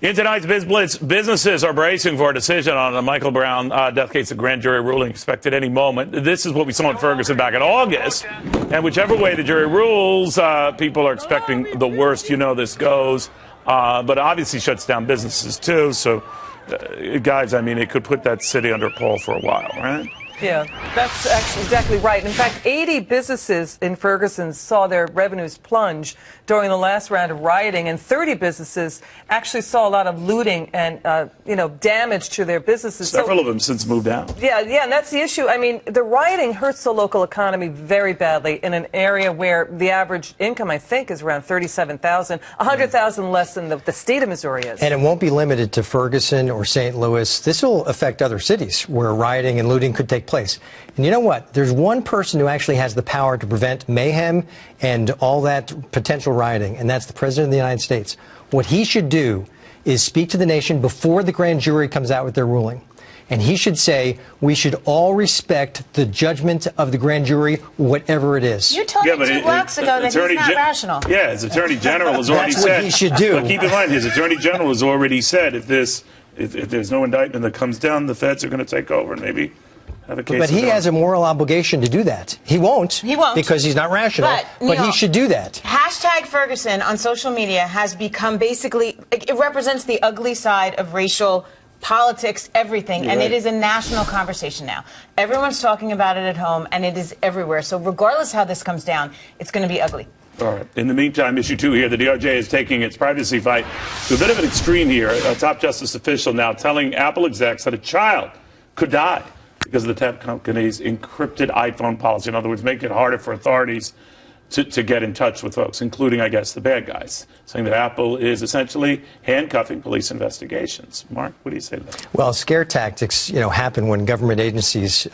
In tonight's Biz Blitz, businesses are bracing for a decision on the Michael Brown death case. The grand jury ruling expected any moment. This is what we saw in Ferguson back in August. And whichever way the jury rules, people are expecting the worst. You know this goes. But obviously shuts down businesses, too. So, guys, I mean, it could put that city under a pall for a while, right? Yeah, that's actually exactly right. In fact, 80 businesses in Ferguson saw their revenues plunge during the last round of rioting, and 30 businesses actually saw a lot of looting and, damage to their businesses. Several of them since moved out. Yeah, and that's the issue. I mean, the rioting hurts the local economy very badly in an area where the average income, I think, is around $37,000, $100,000 less than the state of Missouri is. And it won't be limited to Ferguson or St. Louis. This will affect other cities where rioting and looting could take place. And you know what? There's one person who actually has the power to prevent mayhem and all that potential rioting, and that's the President of the United States. What he should do is speak to the nation before the grand jury comes out with their ruling. And he should say, we should all respect the judgment of the grand jury, whatever it is. You told me 2 blocks ago that he's not rational. Yeah, his Attorney General has already said. That's what he should do. But keep in mind, his Attorney General has already said if there's no indictment that comes down, the feds are going to take over and maybe have a case. But he has a moral obligation to do that. He won't. He won't. Because he's not rational. But he should do that. Hashtag Ferguson on social media has become basically, it represents the ugly side of racial politics, everything, and it is a national conversation now. Everyone's talking about it at home, and it is everywhere. So regardless how this comes down, it's going to be ugly. All right. In the meantime, issue 2 here, the DOJ is taking its privacy fight to a bit of an extreme here. A top justice official now telling Apple execs that a child could die because of the tech company's encrypted iPhone policy. In other words, make it harder for authorities to get in touch with folks, including, I guess, the bad guys, saying that Apple is essentially handcuffing police investigations. Mark, what do you say to that? Well, scare tactics, happen when government agencies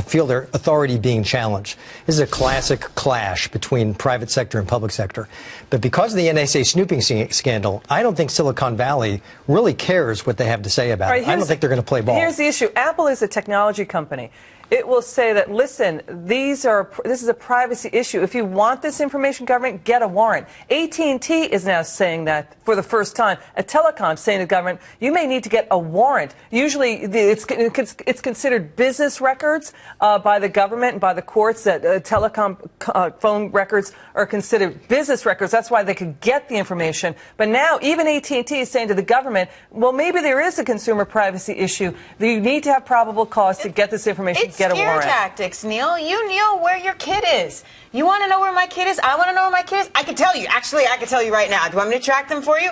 feel their authority being challenged. This is a classic clash between private sector and public sector. But because of the NSA snooping scandal, I don't think Silicon Valley really cares what they have to say about it. I don't think they're going to play ball. Here's the issue. Apple is a technology company. It will say that, listen, this is a privacy issue. If you want this information, government, get a warrant. AT&T is now saying that for the first time. A telecom saying to the government, you may need to get a warrant. Usually it's considered business records by the government and by the courts that telecom phone records are considered business records. That's why they could get the information. But now even AT&T is saying to the government, well, maybe there is a consumer privacy issue. You need to have probable cause to get this information. Get a warrant. Scare tactics, Neil. You know where your kid is. You want to know where my kid is? I want to know where my kid is. I can tell you. Actually, I can tell you right now. Do you want me to track them for you?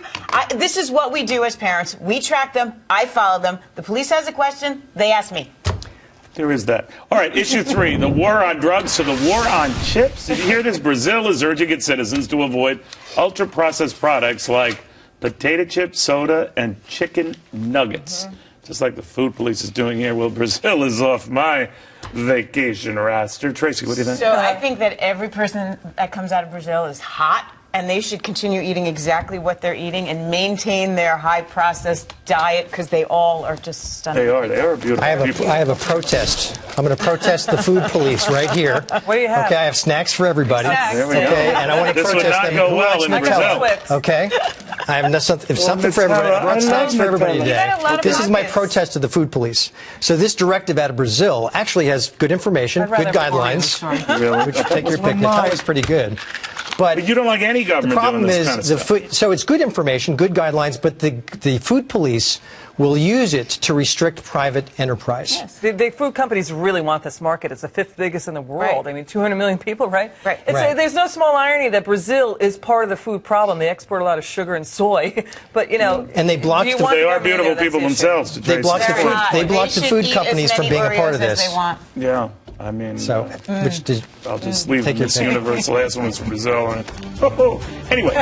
This is what we do as parents. We track them. I follow them. The police has a question. They ask me. There is that. All right, issue 3, the war on drugs to the war on chips. Did you hear this? Brazil is urging its citizens to avoid ultra-processed products like potato chips, soda, and chicken nuggets. Just like the food police is doing here. Well, Brazil is off my vacation roster. Tracy, what do you think? So I think that every person that comes out of Brazil is hot, and they should continue eating exactly what they're eating and maintain their high-processed diet because they all are just stunning. They are beautiful people. I have a protest. I'm going to protest the food police right here. What do you have? Okay, I have snacks for everybody. There we go. Okay, and I want to protest them. This would not go well in Brazil. Okay? I have something for everybody. I brought snacks for everybody today. This is my protest to the food police. So this directive out of Brazil actually has good information, good guidelines. Really? Which take your pick. That was pretty good. But you don't like any government doing this kind of stuff. So it's good information, good guidelines, but the food police will use it to restrict private enterprise. Yes. The food companies really want this market. It's the 5th biggest in the world. Right. I mean, 200 million people, right? Right. There's no small irony that Brazil is part of the food problem. They export a lot of sugar and soy, but and they block. They are beautiful people themselves. They block the food companies from being a part of this. Yeah. I mean, so I'll just leave this universe. The last one was from Brazil. Anyway.